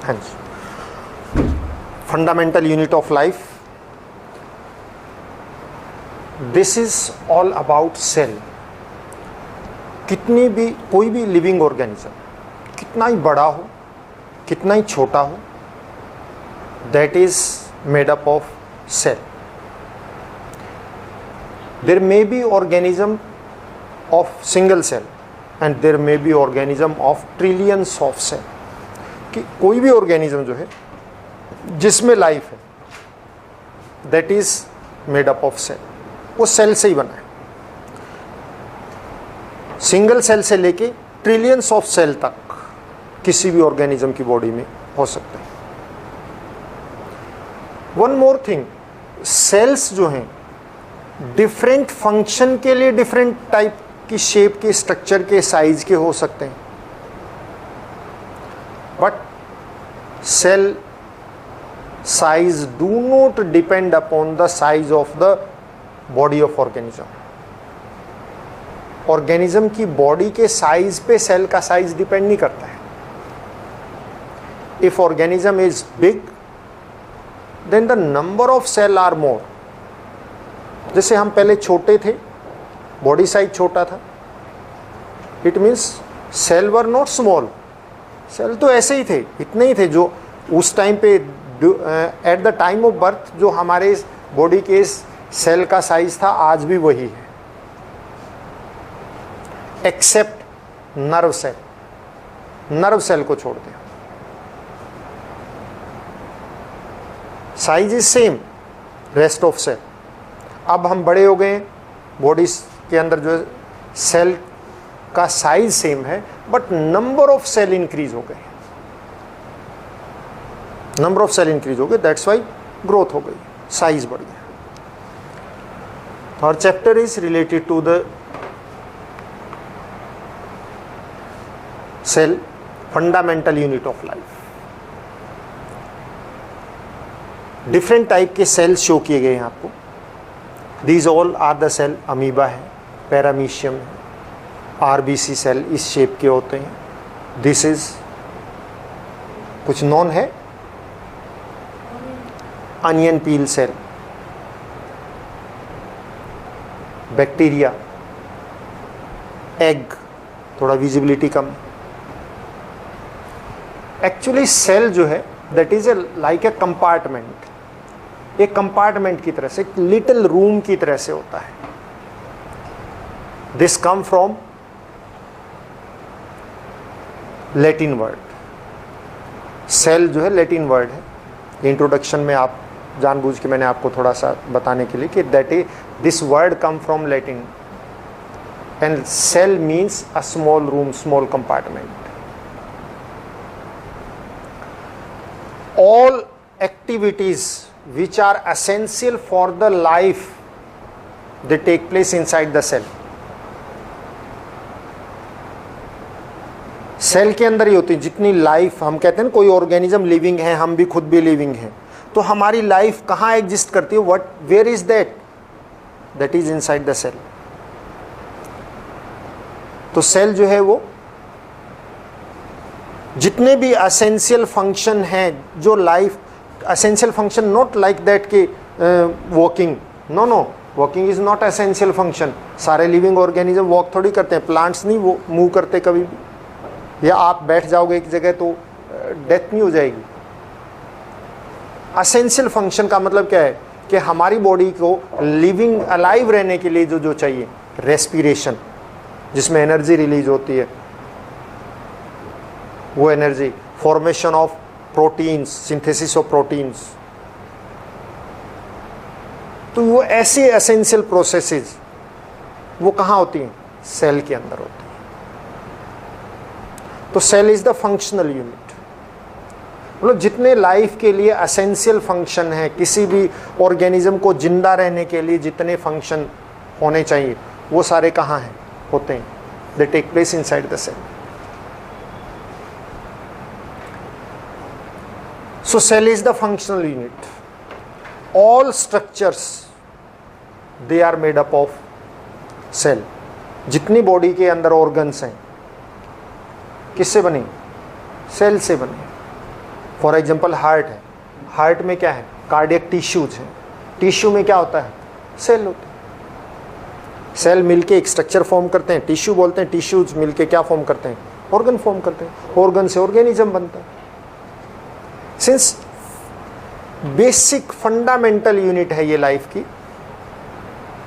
हाँ जी, fundamental unit of life, this is all about cell. कितनी भी कोई भी लिविंग ऑर्गेनिज्म कितना ही बड़ा हो, कितना ही छोटा हो, that is made up of cell. There may be organism of single cell and there may be organism of trillions of cell. कि कोई भी ऑर्गेनिज्म जो है जिसमें लाइफ है, that is made up of cell. वो सेल से ही बना है। सिंगल सेल से लेके ट्रिलियंस ऑफ सेल तक किसी भी ऑर्गेनिज्म की बॉडी में हो सकते हैं। वन मोर थिंग, सेल्स जो हैं डिफरेंट फंक्शन के लिए डिफरेंट टाइप की शेप के, स्ट्रक्चर के, साइज के हो सकते हैं, but cell size do not depend upon the size of the body of organism. Organism की बॉडी के साइज पे सेल का साइज डिपेंड नहीं करता है। If organism is big then the number of cell are more. जैसे हम पहले छोटे थे, बॉडी साइज छोटा था, it means cell were not small. Cell तो ऐसे ही थे, इतने ही थे जो उस टाइम पे at the time of birth जो हमारे बॉडी के सेल का साइज था, आज भी वही है, except nerve cell. Nerve cell को छोड़ दें, size is same rest of cell. अब हम बड़े हो गए, बॉडी के अंदर जो सेल का साइज सेम है, but number of cell increase हो गए। नंबर ऑफ सेल इंक्रीज हो गए, दैट्स वाई ग्रोथ हो गई, साइज बढ़ गया। Our chapter is related to the cell, fundamental unit of life. Different type के सेल्स शो किए गए हैं आपको। These all are the cell, amoeba है, पैरामीशियम है, आरबीसी सेल इस शेप के होते हैं। दिस इज कुछ नॉन है, onion peel cell, bacteria, egg, थोड़ा विजिबिलिटी कम। एक्चुअली सेल जो है that is a like a compartment. एक कंपार्टमेंट की तरह से, एक लिटिल रूम की तरह से होता है। This come from Latin word. Cell जो है लैटिन वर्ड है। इंट्रोडक्शन में आप जानबूझ के मैंने आपको थोड़ा सा बताने के लिए कि that is this word come from Latin and cell means a small room, small compartment. All activities which are essential for the life, they take place inside the cell. Cell के अंदर ही होती है जितनी लाइफ। हम कहते हैं ना कोई ऑर्गेनिज्म लिविंग है, हम भी खुद भी लिविंग हैं, तो हमारी लाइफ कहाँ एग्जिस्ट करती है, what, where is that, that is inside the cell. तो सेल जो है वो जितने भी एसेंशियल फंक्शन हैं जो life, essential function not like that कि walking, no no, walking is not essential function. सारे लिविंग ऑर्गेनिज्म वॉक थोड़ी करते हैं, प्लांट्स नहीं वो मूव करते कभी भी। या आप बैठ जाओगे एक जगह तो डेथ नहीं हो जाएगी। एसेंशियल फंक्शन का मतलब क्या है कि हमारी बॉडी को लिविंग अलाइव रहने के लिए जो जो चाहिए, रेस्पिरेशन जिसमें एनर्जी रिलीज होती है, वो energy, formation of proteins, synthesis of proteins, तो वो ऐसे एसेंशियल प्रोसेसेस वो कहाँ होती हैं, सेल के अंदर होती हैं। तो cell is the functional unit. मतलब जितने लाइफ के लिए एसेंशियल फंक्शन है, किसी भी ऑर्गेनिज्म को जिंदा रहने के लिए जितने फंक्शन होने चाहिए, वो सारे कहाँ हैं, होते हैं। They take place inside the cell. So cell is the functional unit. All structures they are made up of cell. जितनी बॉडी के अंदर ऑर्गन्स हैं किससे बनी, सेल से बनी। फॉर एग्जांपल हार्ट है, हार्ट में क्या है, कार्डियक टिश्यूज है, टिश्यू में क्या होता है, सेल होता है। सेल मिलके एक स्ट्रक्चर फॉर्म करते हैं, टिश्यू बोलते हैं, टिश्यूज मिलके क्या फॉर्म करते हैं, ऑर्गन फॉर्म करते हैं, ऑर्गन से ऑर्गेनिज्म बनता है। सिंस बेसिक फंडामेंटल यूनिट है ये लाइफ की,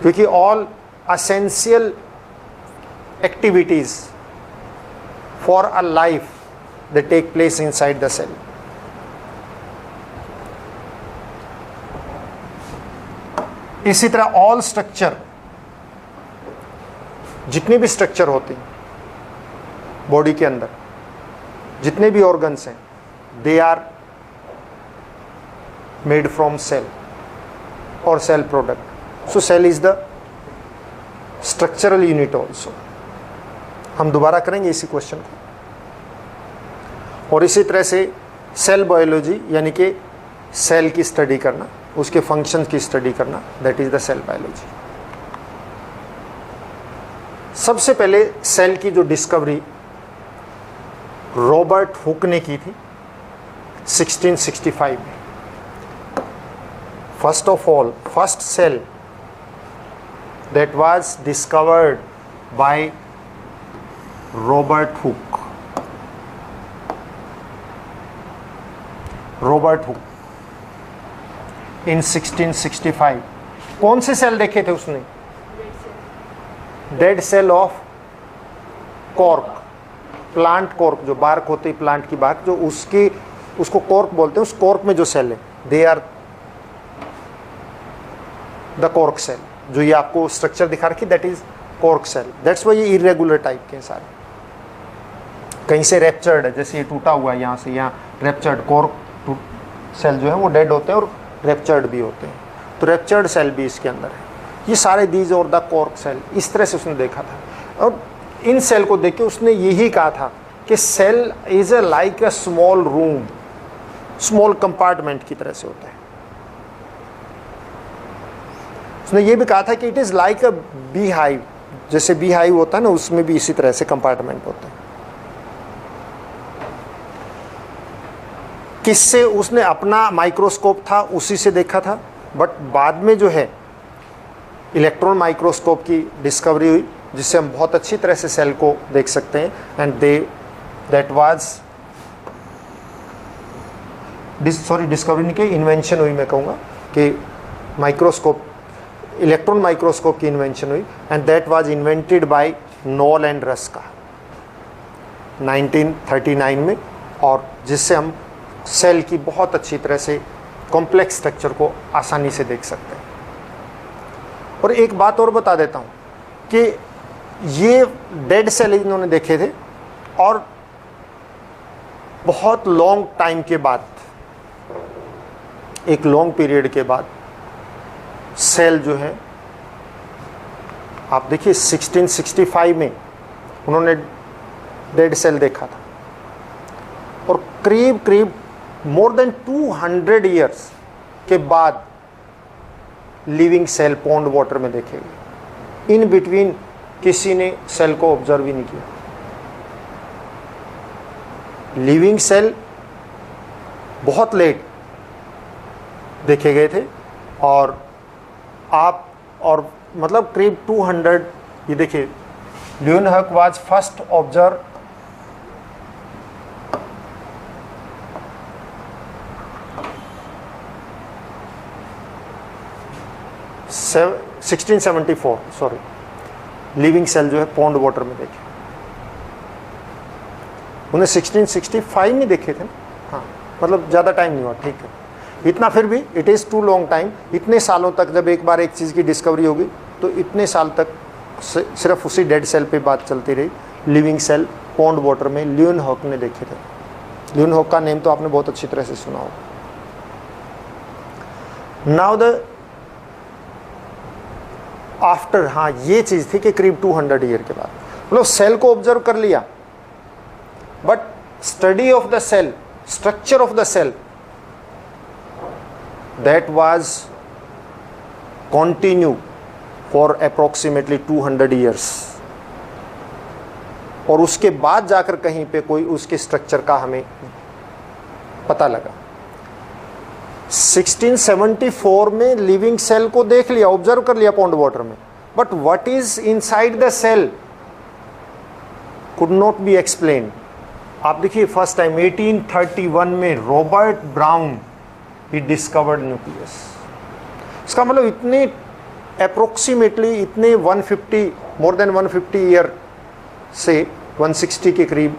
क्योंकि all essential activities for a life they take place inside the cell. इसी तरह ऑल स्ट्रक्चर, जितने भी स्ट्रक्चर होते हैं बॉडी के अंदर, जितने भी ऑर्गन्स हैं, they are made from cell और cell product. So cell is the structural unit also. हम दोबारा करेंगे इसी क्वेश्चन को। और इसी तरह से सेल बायोलॉजी यानी कि सेल की स्टडी करना, उसके फंक्शन की स्टडी करना, that is the cell biology. सबसे पहले सेल की जो डिस्कवरी रॉबर्ट हुक ने की थी 1665 में। First of all, first cell that was discovered by Robert Hooke, Robert Hooke in 1665। कौन से सेल देखे थे उसने? Dead cell of cork, plant cork, जो बार्क होती है प्लांट की बार्क, जो उसकी, उसको कॉर्क बोलते हैं, उस कॉर्क में जो सेल है they are the cork cell. जो ये आपको स्ट्रक्चर दिखा रखी that is cork cell. That's why ये इरेगुलर टाइप के सारे, कहीं से रेप्चर्ड है, जैसे ये टूटा हुआ है यहाँ से यहाँ रेप्चर्ड कॉर्क सेल जो है वो डेड होते हैं और रेप्चर्ड भी होते हैं, तो रेप्चर्ड सेल भी इसके अंदर है। ये सारे दीज और द कॉर्क सेल, इस तरह से उसने देखा था। और इन सेल को देख के उसने यही कहा था कि cell is a like a small room, small compartment की तरह से होता है। उसने ये भी कहा था कि it is like a bee hive, जैसे बी हाइव होता है ना, उसमें भी इसी तरह से कंपार्टमेंट होते हैं। किससे? उसने अपना माइक्रोस्कोप था उसी से देखा था, बट बाद में जो है इलेक्ट्रॉन माइक्रोस्कोप की डिस्कवरी हुई, जिससे हम बहुत अच्छी तरह से सेल को देख सकते हैं। एंड दैट वाज डिस्कवरी नहीं की, इन्वेंशन हुई, मैं कहूँगा कि माइक्रोस्कोप, इलेक्ट्रॉन माइक्रोस्कोप की इन्वेंशन हुई। And that was invented by knoll and Ruska 1939 में, और जिससे हम सेल की बहुत अच्छी तरह से कॉम्प्लेक्स स्ट्रक्चर को आसानी से देख सकते हैं। और एक बात और बता देता हूँ कि ये डेड सेल इन्होंने देखे थे, और बहुत लॉन्ग टाइम के बाद, एक लॉन्ग पीरियड के बाद सेल जो है, आप देखिए 1665 में उन्होंने डेड सेल देखा था, और करीब करीब मोर देन 200 ईयर्स के बाद लिविंग सेल पॉन्ड वाटर में देखे गए। इन बिटवीन किसी ने सेल को ऑब्जर्व ही नहीं किया। लिविंग सेल बहुत लेट देखे गए थे, और मतलब करीब 200, ये देखिए Leeuwenhoek was first observe 1674, sorry, living cell जो है पॉन्ड वाटर में देखे। उन्हें 1665 में देखे थे ना, हाँ, मतलब ज़्यादा टाइम नहीं हुआ, ठीक है, इतना फिर भी it is too long time. इतने सालों तक जब एक बार एक चीज़ की डिस्कवरी होगी तो इतने साल तक सिर्फ उसी डेड सेल पे बात चलती रही। लिविंग सेल पॉन्ड वाटर में ल्यूनहॉक ने देखे थे। ल्यूनहॉक का नेम तो आपने बहुत अच्छी तरह से सुना होगा। नाउ द आफ्टर, हाँ, ये चीज़ थी कि करीब 200 ईयर के बाद, मतलब सेल को ऑब्जर्व कर लिया, but study of the cell, structure of the cell, that was continue for approximately 200 years. और उसके बाद जाकर कहीं पे कोई उसके स्ट्रक्चर का हमें पता लगा। 1674 में लिविंग सेल को देख लिया, ऑब्जर्व कर लिया पॉन्ड वाटर में, but what is inside the cell could not be explain. आप देखिए फर्स्ट टाइम 1831 में रॉबर्ट ब्राउन ही डिस्कवर्ड न्यूक्लियस। इसका मतलब इतने अप्रोक्सीमेटली इतने 150 मोर देन 150 ईयर से 160 के करीब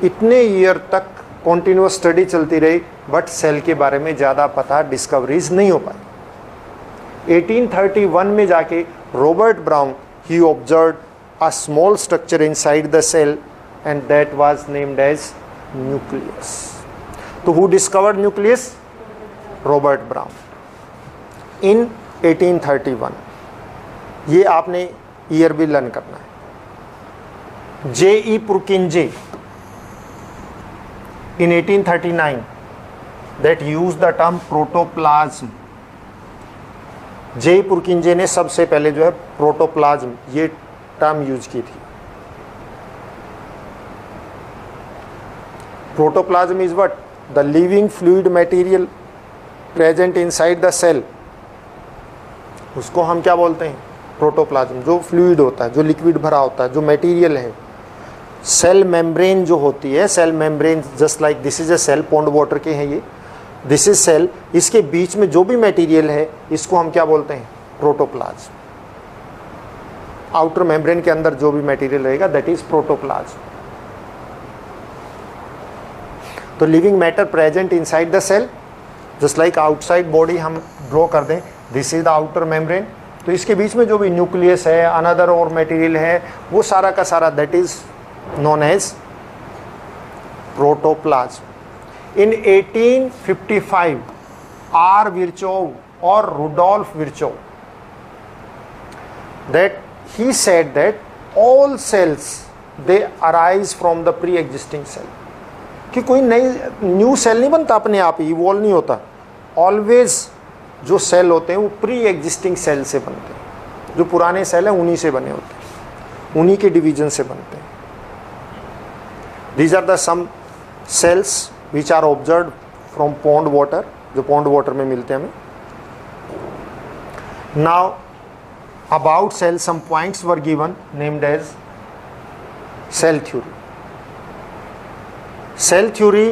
इतने ईयर तक कॉन्टिन्यूअस स्टडी चलती रही, बट सेल के बारे में ज़्यादा पता डिस्कवरीज नहीं हो पाई। 1831 में जाके रॉबर्ट ब्राउन ही observed a small structure inside the cell and that was named as nucleus. तो who discovered nucleus? Robert Brown in 1831। ये आपने ईयर भी लर्न करना है। J.E. Purkinje in 1839 that used the term protoplasm। J.E. Purkinje ने सबसे पहले जो है प्रोटोप्लाज्म ये टर्म यूज की थी। Protoplasm is what? The living fluid material present inside the cell, उसको हम क्या बोलते हैं? प्रोटोप्लाज्म। जो फ्लूइड होता है, जो लिक्विड भरा होता है, जो मटेरियल है। सेल मेम्ब्रेन जो होती है, cell membrane just like this is a cell, pond water के हैं ये, दिस इज सेल, इसके बीच में जो भी मटेरियल है इसको हम क्या बोलते हैं? प्रोटोप्लाज्म। आउटर मेम्ब्रेन के अंदर जो भी मटेरियल रहेगा दैट इज प्रोटोप्लाज्म। तो living matter present inside the cell, just like outside body हम ड्रॉ कर दें, this is the outer membrane. तो इसके बीच में जो भी न्यूक्लियस है, अनदर और मटेरियल है, वो सारा का सारा that is known as protoplasm. In 1855, R. Virchow or Rudolf Virchow, that he said that all cells they arise from the pre-existing cell। कि कोई नई न्यू सेल नहीं बनता अपने आप ही, इवॉल्व नहीं होता। ऑलवेज जो सेल होते हैं वो प्री एग्जिस्टिंग सेल से बनते हैं। जो पुराने सेल हैं उन्हीं से बने होते हैं, उन्हीं के डिवीजन से बनते हैं। These are the some cells which are observed from pond water, जो pond water में मिलते हैं हमें। Now about cell some points were given named as cell theory। Cell theory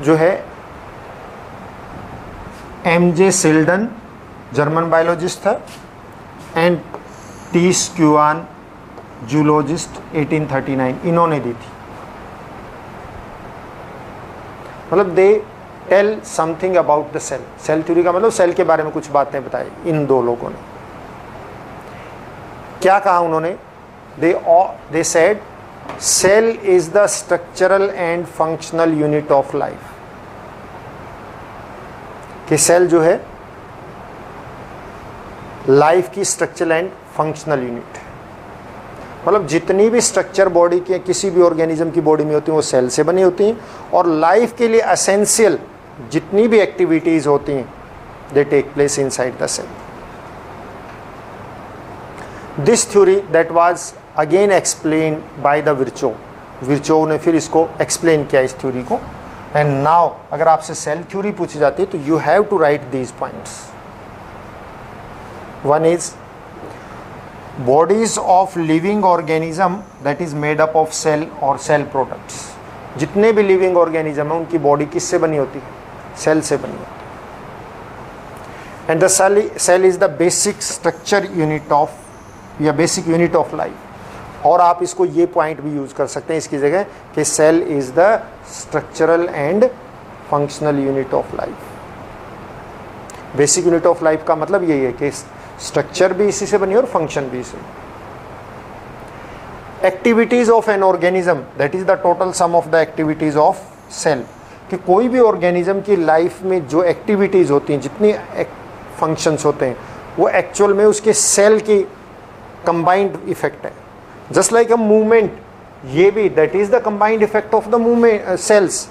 जो है M.J. Selden जर्मन बायोलॉजिस्ट था एंड T. Scuan जूलॉजिस्ट 1839 इन्होंने दी थी। मतलब they tell something about the cell. Cell theory का मतलब सेल के बारे में कुछ बातें बताई इन दो लोगों ने। क्या कहा उन्होंने? They said cell is the structural and functional unit of life. कि सेल जो है लाइफ की स्ट्रक्चरल एंड फंक्शनल यूनिट है। मतलब जितनी भी स्ट्रक्चर बॉडी के किसी भी ऑर्गेनिज्म की बॉडी में होती हैं वो सेल से बनी होती हैं, और लाइफ के लिए एसेंशियल जितनी भी एक्टिविटीज होती हैं they take place inside the cell. This theory that was again explain by the Virchow. Virchow ने फिर इसको एक्सप्लेन किया इस थ्योरी को। एंड नाउ अगर आपसे सेल थ्योरी पूछी जाती है तो you have to write these points. One is bodies of living organism that is made up of cell or cell products। जितने भी लिविंग ऑर्गेनिज्म है उनकी बॉडी किससे बनी होती है? सेल से बनी होती है। And the cell is the basic structure unit of या बेसिक यूनिट ऑफ लाइफ। और आप इसको ये पॉइंट भी यूज कर सकते हैं इसकी जगह कि cell is the structural and functional unit of life. Basic unit of life का मतलब यही है कि स्ट्रक्चर भी इसी से बनी और फंक्शन भी इसी। Activities of an organism that is the total sum of the activities of cell. कि कोई भी ऑर्गेनिज्म की लाइफ में जो एक्टिविटीज होती हैं, जितनी फंक्शंस होते हैं, वो एक्चुअल में उसके सेल की कंबाइंड इफेक्ट है। जस्ट लाइक अ मूवमेंट, ये भी that is the combined effect of the movement cells.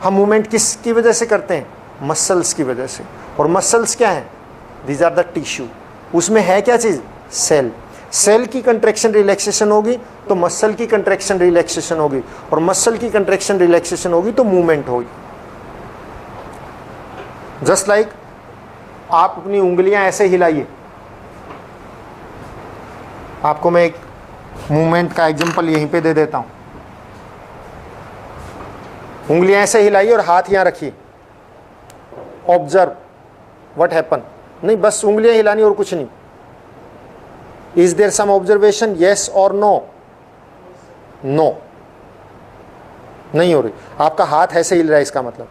हम मूवमेंट किसकी वजह से करते हैं? मसल्स की वजह से। और मसल्स क्या हैं? These are the tissue. उसमें है क्या चीज़? सेल। सेल की कंट्रैक्शन रिलैक्सेशन होगी तो मसल की कंट्रैक्शन रिलैक्सेशन होगी, और मसल की कंट्रैक्शन रिलैक्सेशन होगी तो मूवमेंट होगी। जस्ट लाइक आप अपनी उंगलियां ऐसे हिलाइए, आपको मैं एक मूवमेंट का एग्जांपल यहीं पे दे देता हूं। उंगलियां ऐसे हिलाइए और हाथ यहां रखिए, ऑब्जर्व व्हाट हैपन। नहीं, बस उंगलियां हिलानी और कुछ नहीं। Is there some observation, yes और नो? नो, नहीं हो रही। आपका हाथ ऐसे हिल रहा है, इसका मतलब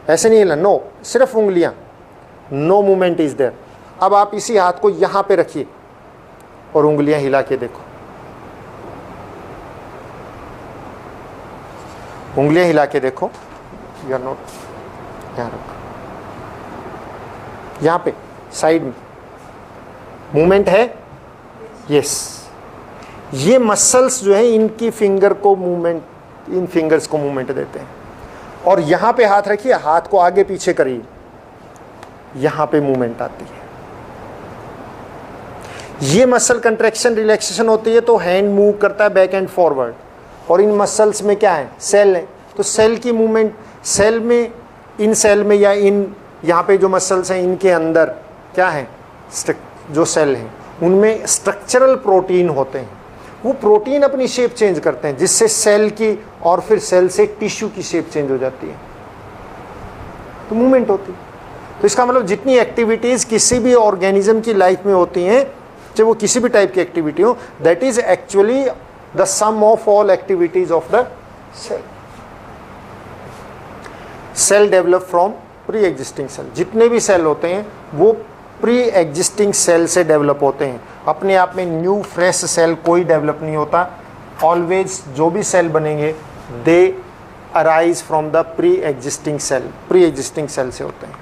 ऐसे नहीं हिलना, नो, सिर्फ उंगलियां, नो मूवमेंट इज देयर। अब आप इसी हाथ को यहां पे रखिए और उंगलियां हिला के देखो, उंगलियां हिला के देखो, यू आर नॉट, यहां रखो, यहां पे साइड में मूवमेंट है, यस। ये मसल्स जो है इनकी फिंगर को मूवमेंट, इन फिंगर्स को मूवमेंट देते हैं। और यहां पे हाथ रखिए, हाथ को आगे पीछे करिए, यहां पे मूवमेंट आती है। ये मसल कंट्रैक्शन रिलैक्सेशन होती है तो हैंड मूव करता है बैक एंड फॉरवर्ड, और इन मसल्स में क्या है, सेल है, तो सेल की मूवमेंट, सेल में, इन सेल में या इन यहाँ पे जो मसल्स हैं इनके अंदर क्या है, जो सेल हैं उनमें स्ट्रक्चरल प्रोटीन होते हैं। वो प्रोटीन अपनी शेप चेंज करते हैं जिससे सेल की और फिर सेल से टिश्यू की शेप चेंज हो जाती है, तो मूवमेंट होती है। तो इसका मतलब जितनी एक्टिविटीज किसी भी ऑर्गेनिज्म की लाइफ में होती हैं, चाहे वो किसी भी टाइप की एक्टिविटी हो, that is actually the sum of all activities of the cell. Cell develop from pre existing cell. जितने भी सेल होते हैं वो प्री एग्जिस्टिंग सेल से डेवलप होते हैं। अपने आप में न्यू फ्रेश सेल कोई डेवलप नहीं होता। ऑलवेज जो भी सेल बनेंगे they arise from the pre existing cell, pre existing cell से होते हैं।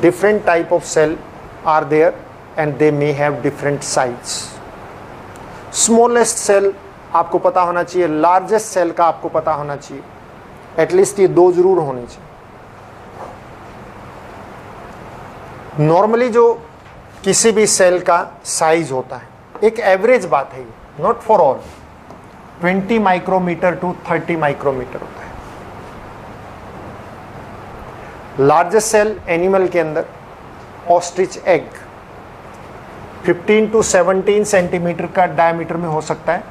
Different type of cell are there and they may have different size. Smallest cell आपको पता होना चाहिए, लार्जेस्ट सेल का आपको पता होना चाहिए, एटलीस्ट ये दो जरूर होनी चाहिए। नॉर्मली जो किसी भी सेल का साइज होता है, एक एवरेज बात है ये, not for all, 20 micrometre to 30 micrometre होता है। लार्जेस्ट सेल एनिमल के अंदर ऑस्ट्रिच एग 15 टू 17 सेंटीमीटर का डायमीटर में हो सकता है।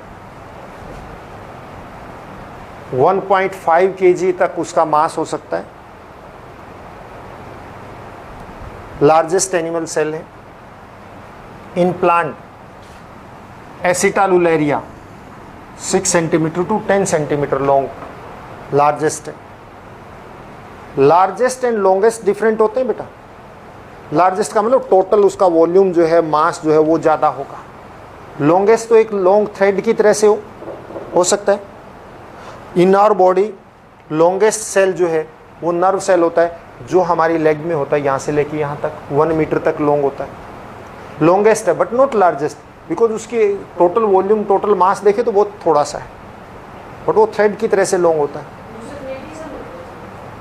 1.5 kg तक उसका मास हो सकता है। लार्जेस्ट एनिमल सेल है। In plant Acetabularia 6 centimetre to 10 centimetre long largest है। लार्जेस्ट एंड लॉन्गेस्ट डिफरेंट होते हैं बेटा। लार्जेस्ट का मतलब टोटल उसका वॉल्यूम जो है, मास जो है वो ज़्यादा होगा। लॉन्गेस्ट तो एक लॉन्ग थ्रेड की तरह से हो सकता है। In our body longest cell जो है वो नर्व सेल होता है, जो हमारी लेग में होता है, यहाँ से लेके यहाँ तक 1 मीटर तक लॉन्ग होता है। लॉन्गेस्ट है बट नॉट लार्जेस्ट, बिकॉज उसकी टोटल वॉल्यूम, टोटल मास देखे तो बहुत थोड़ा सा है, बट वो थ्रेड की तरह से लॉन्ग होता है।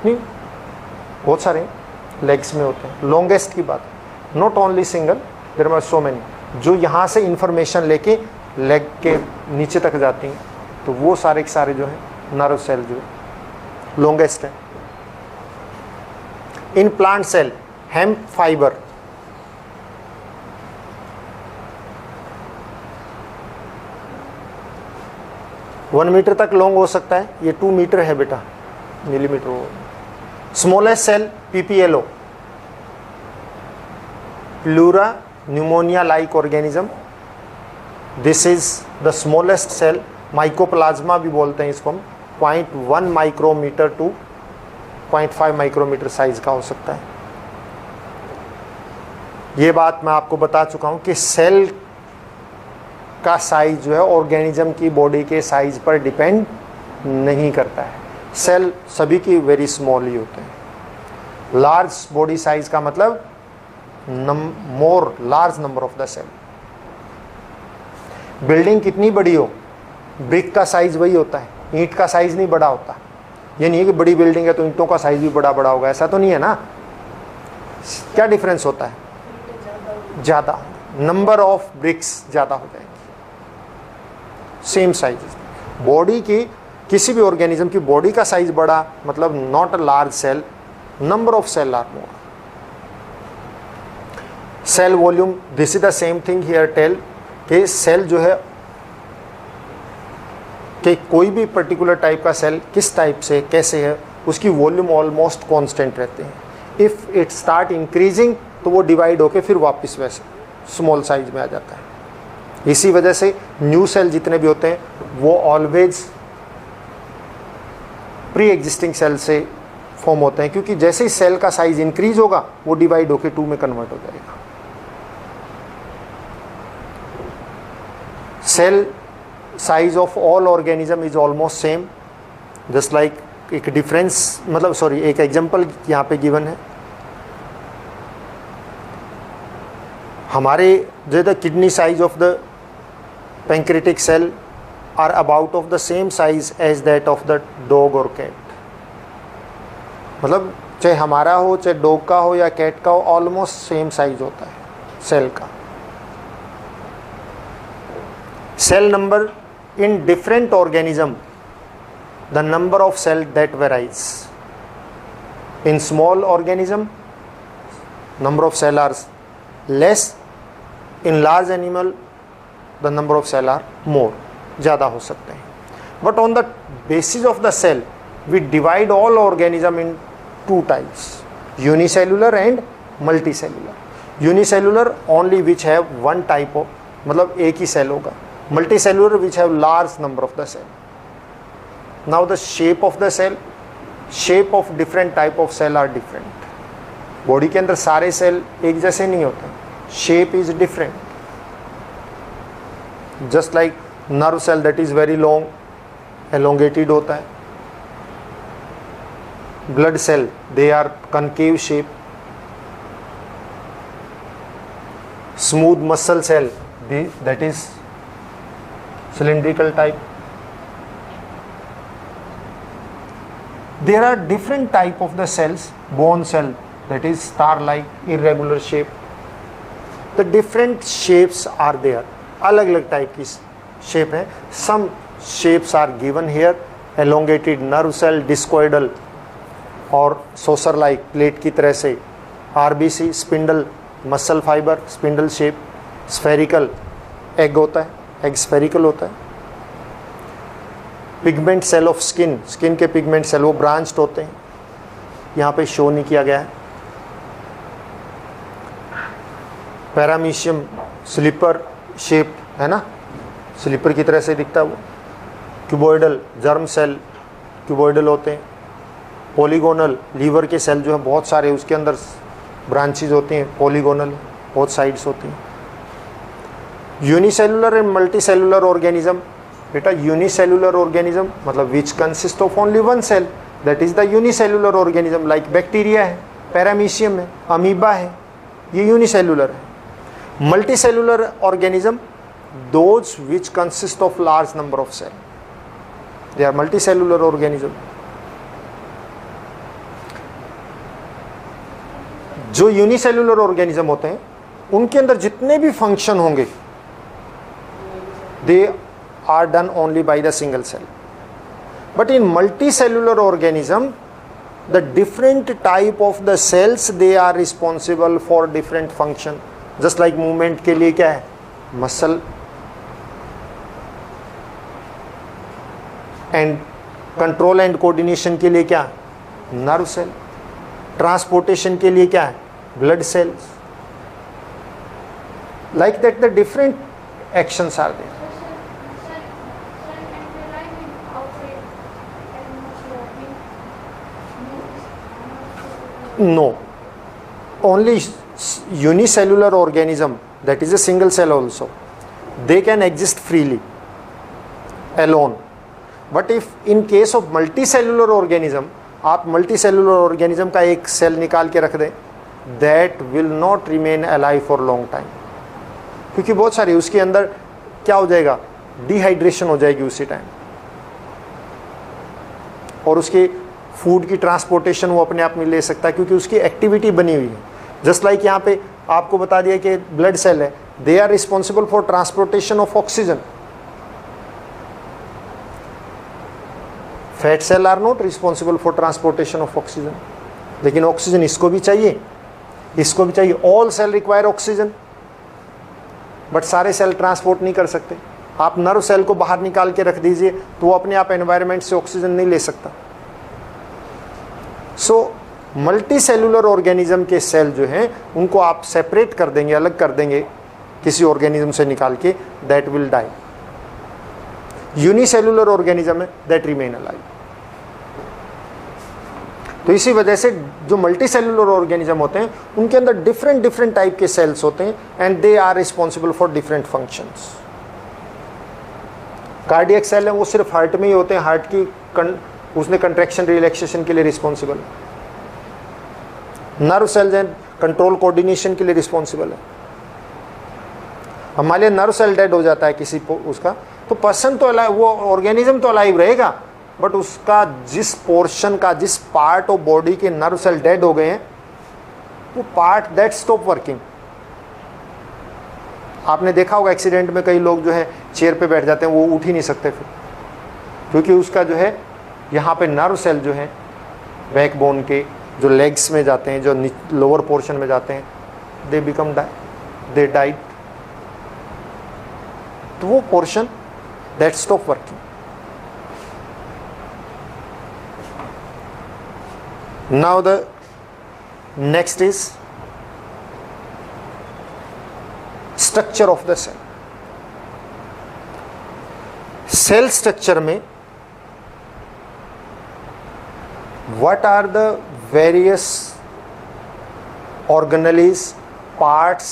नहीं, बहुत सारे लेग्स में होते हैं। लॉन्गेस्ट की बात, not only single, there are so many, जो यहाँ से इंफॉर्मेशन लेके लेग के नीचे तक जाती हैं, तो वो सारे के सारे जो है नर्व सेल जो लॉन्गेस्ट है। In plant cell hemp fibre, one metre तक लॉन्ग हो सकता है, ये 2 मीटर है बेटा, मिलीमीटर हो। Smallest cell PPLO, pleura pneumonia like organism, this is the smallest cell. Mycoplasma भी बोलते हैं इसको हम। 0.1 माइक्रोमीटर टू 0.5 माइक्रोमीटर साइज का हो सकता है। ये बात मैं आपको बता चुका हूं कि सेल का साइज जो है ऑर्गेनिज्म की बॉडी के साइज पर डिपेंड नहीं करता है। सेल सभी की वेरी स्मॉल ही होते हैं। लार्ज बॉडी साइज का मतलब more large number of the cell. Building कितनी बड़ी हो, ब्रिक का साइज वही होता है, ईंट का साइज नहीं बड़ा होता। ये नहीं है कि बड़ी बिल्डिंग है तो ईंटों का साइज भी बड़ा बड़ा होगा, ऐसा तो नहीं है ना। क्या डिफरेंस होता है, ज़्यादा, नंबर ऑफ ब्रिक्स ज़्यादा हो जाएंगे। Same size. बॉडी की किसी भी ऑर्गेनिज्म की बॉडी का साइज बड़ा मतलब not a large cell, number of cell are more. Cell volume, this is the same thing here tell कि सेल जो है कि कोई भी पर्टिकुलर टाइप का सेल किस टाइप से कैसे है उसकी वॉल्यूम ऑलमोस्ट कांस्टेंट रहते हैं। इफ़ इट स्टार्ट इंक्रीजिंग तो वो डिवाइड होके फिर वापस वैसे स्मॉल साइज में आ जाता है। इसी वजह से न्यू सेल जितने भी होते हैं वो ऑलवेज प्री एग्जिस्टिंग सेल से फॉर्म होते हैं, क्योंकि जैसे ही सेल का साइज इंक्रीज होगा वो डिवाइड होके 2 में कन्वर्ट हो जाएगा। Cell size of all organism is almost same, just like एक डिफरेंस मतलब सॉरी एक एग्जांपल यहाँ पे गिवन है। हमारे जो the kidney size of the pancreatic cell are about of the same size as that of the dog और cat. मतलब चाहे हमारा हो चाहे डॉग का हो या कैट का हो, ऑलमोस्ट सेम साइज होता है सेल का। Cell number in different organism, the number of cell that varies. In small organism, number of cell are less. In large animal, the number of cell are more. ज़्यादा हो सकते हैं. But on the basis of the cell, we divide all organism in 2 types: unicellular and multicellular. Unicellular only which have one type of, मतलब एक ही cell होगा. Multicellular which have large number of the cell. Now the shape of the cell, shape of different type of cell are different. बॉडी के अंदर सारे cell एक जैसे नहीं होते, shape is different. Just like nerve cell that is very long, elongated होता है. Blood cell they are concave shape. Smooth muscle cell that is cylindrical type. There are different type of the cells. Bone cell that is star-like, irregular shape. The different shapes are there. अलग अलग type की shape है. Some shapes are given here. Elongated nerve cell, discoidal और saucer-like plate की तरह से. RBC, spindle, muscle fiber, spindle shape. Spherical, egg होता है. एग स्फेरिकल होता है. Pigment cell of skin, skin के पिगमेंट सेल वो ब्रांच्ड होते हैं, यहाँ पे शो नहीं किया गया है. पैरामीशियम स्लीपर शेप है ना, स्लीपर की तरह से दिखता है वो. क्यूबॉइडल जर्म सेल क्यूबॉइडल होते हैं. पॉलीगोनल लीवर के सेल जो है बहुत सारे उसके अंदर ब्रांचेज होती हैं, पॉलीगोनल बहुत साइड्स होती हैं. Unicellular and multicellular organism. बेटा यूनिसेलुलर ऑर्गेनिज्म मतलब which consist of only one cell, that is the unicellular organism. Like bacteria है, पैरामीशियम है, अमीबा है, ये यूनिसेलुलर है. Multicellular organism those which consist of large number of cell, they are multicellular organism. जो unicellular organism होते हैं उनके अंदर जितने भी फंक्शन होंगे they are done only by the single cell. But in multicellular organism, the different type of the cells they are responsible for different function. Just like movement के लिए क्या है, muscle, and control and coordination के लिए क्या, nerve cell, transportation के लिए क्या है, blood cells. Like that the different actions are there. No, only unicellular organism, that is a single cell also, they can exist freely alone. But if in case of multicellular organism, आप multicellular organism का एक cell निकाल के रख दें, that will not remain alive for long time. क्योंकि बहुत सारी उसके अंदर क्या हो जाएगा, डिहाइड्रेशन हो जाएगी उसी टाइम, और उसकी फूड की ट्रांसपोर्टेशन वो अपने आप में ले सकता है क्योंकि उसकी एक्टिविटी बनी हुई है. जस्ट लाइक यहाँ पे आपको बता दिया कि ब्लड सेल है, they are responsible for transportation of oxygen. Fat cell are not responsible for transportation of oxygen, लेकिन ऑक्सीजन इसको भी चाहिए, इसको भी चाहिए। All cell require oxygen, but सारे सेल ट्रांसपोर्ट नहीं कर सकते। आप नर्व सेल को बाहर निकाल के रख दीजिए तो वो अपने आप एनवायरनमेंट से ऑक्सीजन नहीं ले सकता। सो मल्टी सेलुलर ऑर्गेनिज्म के सेल जो हैं उनको आप सेपरेट कर देंगे, अलग कर देंगे किसी ऑर्गेनिज्म से निकाल के, that will die. Unicellular organism है दैट रिमेन अलाइव। तो इसी वजह से जो मल्टी सेलुलर ऑर्गेनिज्म होते हैं उनके अंदर डिफरेंट डिफरेंट टाइप के सेल्स होते हैं and they are responsible for different functions. Cardiac cell है वो सिर्फ हार्ट में ही होते हैं, हार्ट की उसने कंट्रैक्शन रिलैक्सेशन के लिए रिस्पॉन्सिबल है। नर्व सेल्स हैं कंट्रोल कोऑर्डिनेशन के लिए रिस्पॉन्सिबल है। हमारे नर्व सेल डेड हो जाता है किसी उसका, तो पर्सन तो अलाइव, वो ऑर्गेनिज्म तो अलाइव रहेगा, बट उसका जिस पोर्शन का, जिस पार्ट ऑफ बॉडी के नर्व सेल डेड हो गए हैं वो पार्ट दैट स्टॉप वर्किंग। आपने देखा होगा एक्सीडेंट में कई लोग जो है चेयर पे बैठ जाते हैं, वो उठ ही नहीं सकते फिर, क्योंकि उसका जो है यहाँ पे नर्व सेल जो है बैकबोन के जो लेग्स में जाते हैं, जो लोअर पोर्शन में जाते हैं, दे बिकम दे डाइड। तो वो portion that stop working. Now the next is structure of the cell. Cell structure में what are the various organelles, parts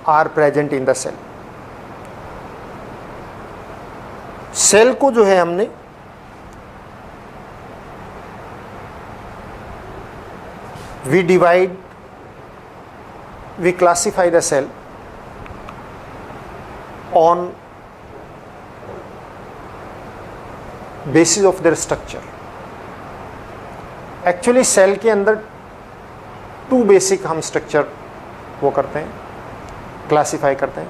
are present in the cell? Cell को जो है हमने we classify the cell on basis of their structure. Actually cell के अंदर 2 basic हम structure वो करते हैं, क्लासिफाई करते हैं।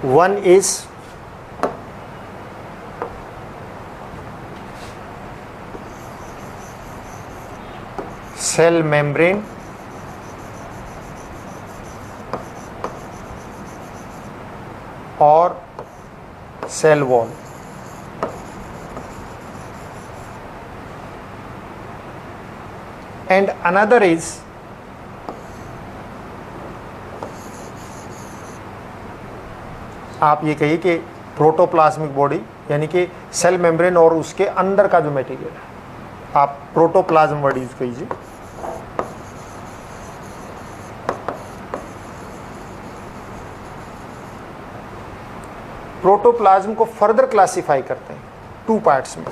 वन इज सेल मेम्ब्रेन और cell wall. And another is आप ये कहिए कि प्रोटोप्लाज्मिक बॉडी, यानी कि सेल मेम्ब्रेन और उसके अंदर का जो मटेरियल है, आप प्रोटोप्लाज्म वर्ड यूज कीजिए। प्रोटोप्लाज्म को फर्दर क्लासिफाई करते हैं 2 पार्ट्स में,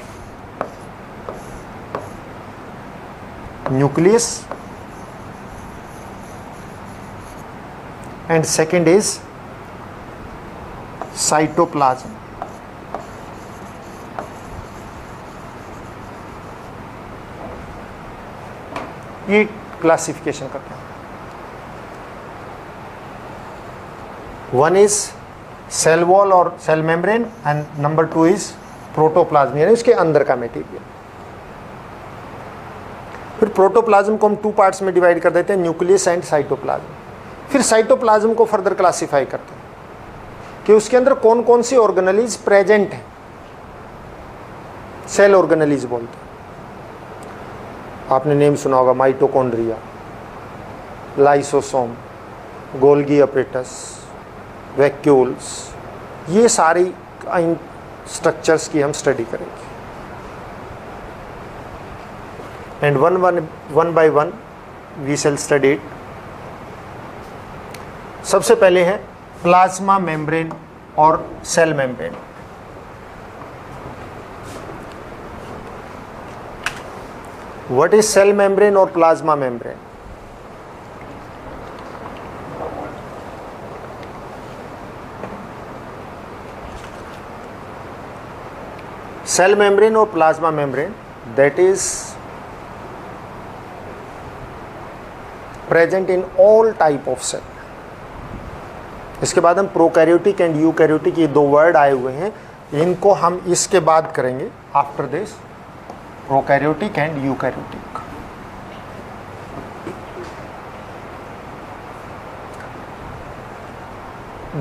nucleus and second is cytoplasm. ये क्लासिफिकेशन करते हैं। वन इज सेल वॉल और cell membrane and number 2 is protoplasm, यानी उसके अंदर का मटेरियल। फिर प्रोटोप्लाज्म को हम 2 पार्ट्स में डिवाइड कर देते हैं, न्यूक्लियस एंड साइटोप्लाज्म। फिर साइटोप्लाज्म को फर्दर क्लासिफाई करते हैं कि उसके अंदर कौन कौन सी ऑर्गेनेलीज प्रेजेंट हैं, सेल ऑर्गेनेलीज बोलते हैं। आपने नेम सुना होगा, mitochondria, lysosome, Golgi apparatus, vacuoles, ये सारी स्ट्रक्चर्स की हम स्टडी करेंगे। And one by one we shall study it. सबसे पहले है प्लाज्मा मेम्ब्रेन और cell membrane. What is cell membrane और प्लाज्मा मेम्ब्रेन? सेल मेम्ब्रेन और plasma membrane, that is present in all type of cell. इसके बाद हम प्रोकैरियोटिक एंड यूकैरियोटिक, ये 2 वर्ड आए हुए हैं, इनको हम इसके बाद करेंगे after this. Prokaryotic and eukaryotic.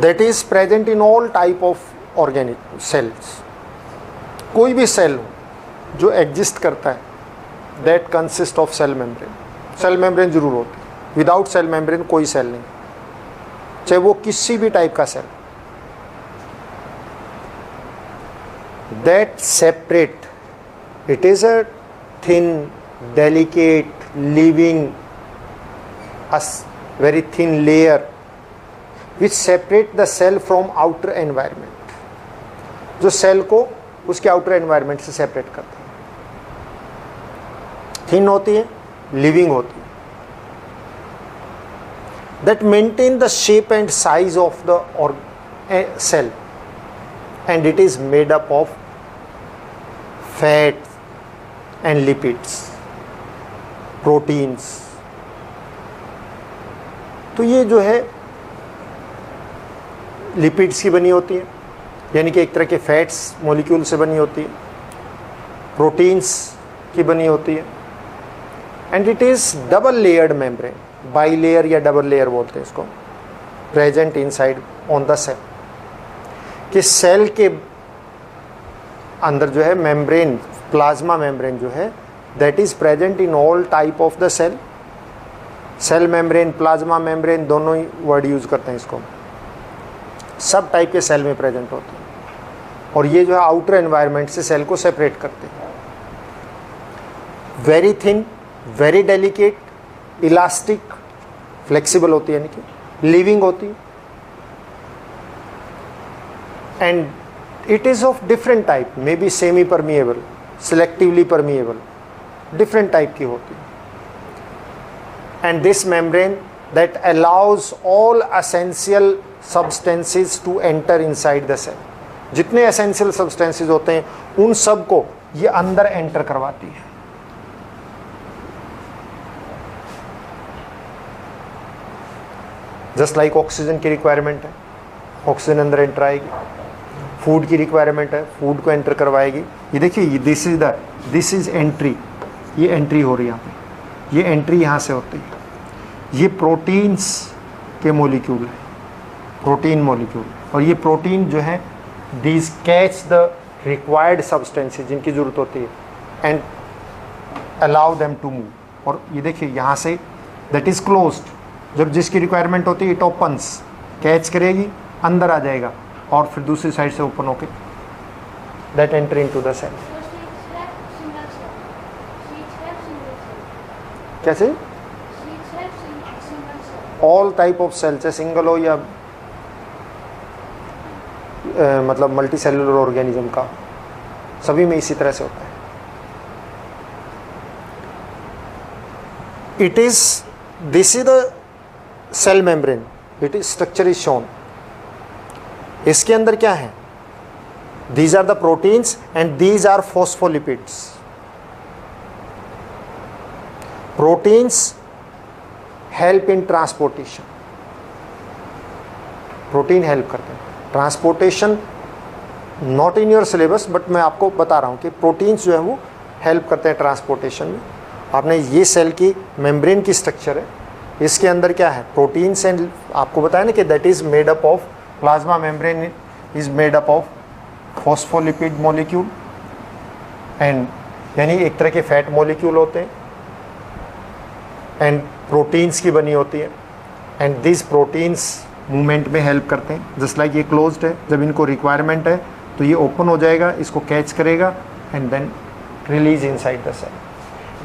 That is present in all type of organic cells. कोई भी सेल जो एग्जिस्ट करता है that consist of cell membrane. Cell membrane जरूर होती है. विदाउट सेल मेम्ब्रेन कोई सेल नहीं, चाहे वो किसी भी टाइप का cell. That separate, it is a thin delicate living a very thin layer which separate the cell from outer environment. जो सेल को उसके आउटर एनवायरनमेंट से सेपरेट करता है. थिन होती है, लिविंग होती है. that maintain the shape and size of the cell, and it is made up of fat and lipids, proteins. तो ये जो है लिपिड्स की बनी होती है, यानी कि एक तरह के फैट्स मॉलिक्यूल से बनी होती है, प्रोटीन्स की बनी होती है. And it is double layered membrane, bilayer या डबल लेयर बोलते हैं इसको, present inside on the cell. कि सेल के अंदर जो है मेम्ब्रेन, प्लाज्मा मेम्ब्रेन जो है that is present in all type of the cell. Cell membrane, plasma membrane दोनों ही वर्ड यूज़ करते हैं इसको. सब टाइप के सेल में प्रेजेंट होते हैं और ये जो है आउटर एनवायरनमेंट से सेल को सेपरेट करते हैं. Very thin, very delicate, elastic, flexible होती है, यानी कि लिविंग होती है. And it is of different type, may be semi permeable, selectively permeable, different type की होती है. And this membrane that allows all essential substances to enter inside the cell. जितने essential substances होते हैं उन सब को ये अंदर एंटर करवाती है. जस्ट लाइक ऑक्सीजन की रिक्वायरमेंट है, ऑक्सीजन अंदर एंटर आएगी. फूड की रिक्वायरमेंट है, फूड को एंटर करवाएगी. ये देखिए, दिस इज एंट्री, ये एंट्री हो रही है यहाँ पे, ये एंट्री यहाँ से होती है. ये प्रोटीन्स के मॉलिक्यूल है, प्रोटीन मॉलिक्यूल. और ये प्रोटीन जो है these catch the required substances जिनकी ज़रूरत होती है and allow them to move. और ये देखिए यहाँ से दैट इज़ क्लोज्ड, जब जिसकी रिक्वायरमेंट होती है इट ओपन्स, कैच करेगी, अंदर आ जाएगा और फिर दूसरी साइड से ओपन होके that enter into the cell. कैसे? ऑल टाइप ऑफ सेल, चाहे सिंगल हो या मतलब मल्टी सेलुलर ऑर्गेनिज्म का, सभी में इसी तरह से होता है. It is, this is the cell membrane, it is structure is shown. इसके अंदर क्या है? These are the proteins and these are phospholipids. Proteins help in transportation, protein help करते हैं transportation. Not in your syllabus but मैं आपको बता रहा हूँ कि प्रोटीन्स जो है वो हेल्प करते हैं ट्रांसपोर्टेशन में. आपने ये सेल की मेम्ब्रेन की स्ट्रक्चर है, इसके अंदर क्या है? प्रोटीन्स. एंड आपको बताया ना कि that is made up of, plasma membrane is made up of phospholipid molecule, and यानी एक तरह के फैट मॉलिक्यूल होते हैं, एंड प्रोटीन्स की बनी होती है. एंड दिस प्रोटीन्स मूवमेंट में हेल्प करते हैं. जस्ट लाइक ये क्लोज्ड है, जब इनको रिक्वायरमेंट है तो ये ओपन हो जाएगा, इसको कैच करेगा and then release inside the cell.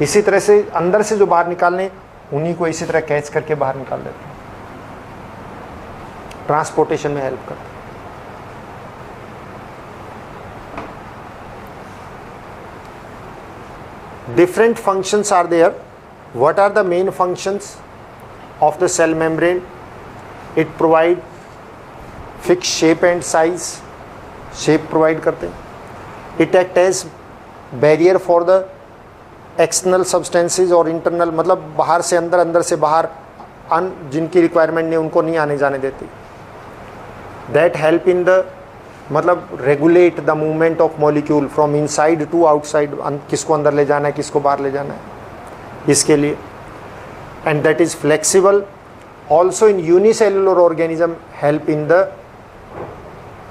इसी तरह से अंदर से जो बाहर निकालने, उन्हीं को इसी तरह कैच करके बाहर निकाल देते हैं. ट्रांसपोर्टेशन में हेल्प करते हैं. Different functions are there. What are the main functions of the cell membrane? It provide fixed shape and size. Shape provide करते हैं. It act as barrier for the external substances और internal, मतलब बाहर से अंदर, अंदर से बाहर, जिनकी रिक्वायरमेंट नहीं उनको नहीं आने जाने देती. That help in the मतलब regulate the movement of molecule from inside to outside, किसको अंदर ले जाना है किसको बाहर ले जाना है, इसके लिए. And that is flexible. Also in unicellular organism help in the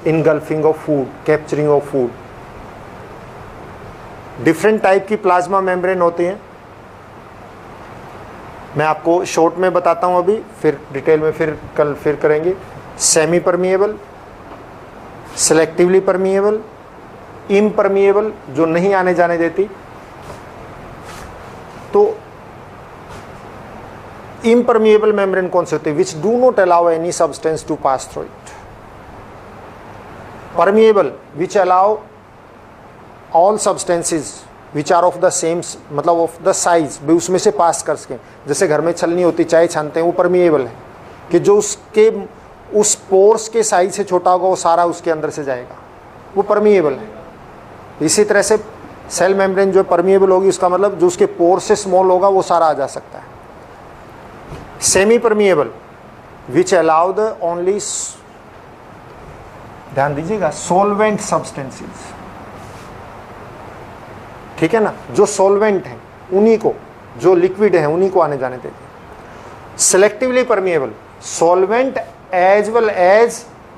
engulfing of food, capturing of food. Different type की प्लाज्मा मेम्ब्रेन होते हैं, मैं आपको शॉर्ट में बताता हूं अभी, फिर डिटेल में कल करेंगे. Semi permeable, selectively permeable, impermeable जो नहीं आने जाने देती. तो इम्परमिएबल मेम्ब्रेन कौन से होते हैं? Which do not allow any substance to pass through it. Permeable which allow all substances which are of the same, मतलब ऑफ द साइज, भी उसमें से पास कर सकें. जैसे घर में छलनी होती, चाय छानते हैं, वो परमिएबल है कि जो उसके उस पोर्स के साइज से छोटा होगा वो सारा उसके अंदर से जाएगा, वो परमिएबल है. इसी तरह से सेल मेम्ब्रेन जो परमिएबल होगी, उसका मतलब जो उसके पोर से स्मॉल होगा वो सारा आ जा सकता है. Semi permeable which allow the only, ध्यान दीजिएगा, सोलवेंट सब्सटेंसेस, ठीक है ना, जो सोलवेंट हैं उन्हीं को, जो लिक्विड हैं उन्हीं को आने जाने देते हैं. Selectively permeable, solvent as well as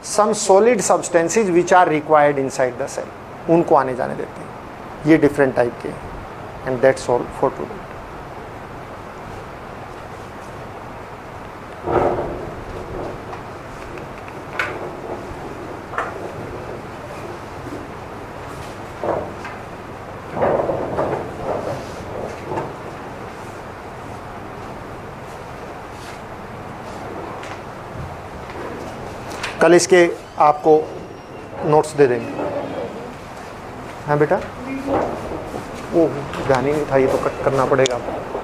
some solid substances which are required inside the cell, उनको आने जाने देते हैं. ये डिफरेंट टाइप के हैं. And that's all for today. कल इसके आपको नोट्स दे देंगे. हाँ बेटा, वो ध्यान ही नहीं था, ये तो कट करना पड़ेगा.